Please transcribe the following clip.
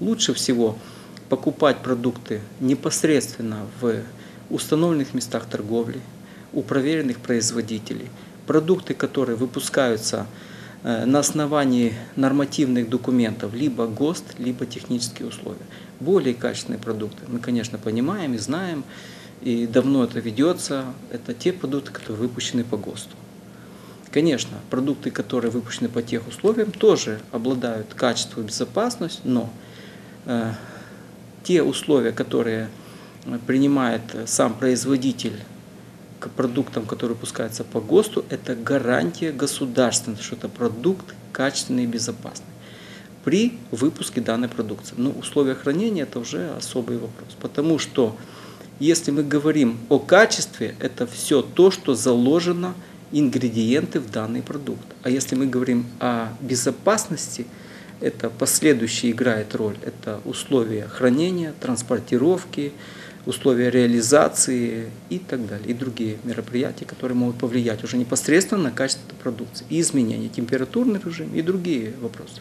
Лучше всего покупать продукты непосредственно в установленных местах торговли, у проверенных производителей. Продукты, которые выпускаются на основании нормативных документов, либо ГОСТ, либо технические условия. Более качественные продукты мы, конечно, понимаем и знаем, и давно это ведется. Это те продукты, которые выпущены по ГОСТу. Конечно, продукты, которые выпущены по тех условиям, тоже обладают качеством и безопасностью, но те условия, которые принимает сам производитель к продуктам, которые выпускаются по ГОСТу, это гарантия государственная, что это продукт качественный и безопасный при выпуске данной продукции. Но условия хранения это уже особый вопрос, потому что если мы говорим о качестве, это все то, что заложено, ингредиенты в данный продукт. А если мы говорим о безопасности, это последующее играет роль. Это условия хранения, транспортировки, условия реализации и так далее. И другие мероприятия, которые могут повлиять уже непосредственно на качество продукции. И изменение температурный режим, и другие вопросы.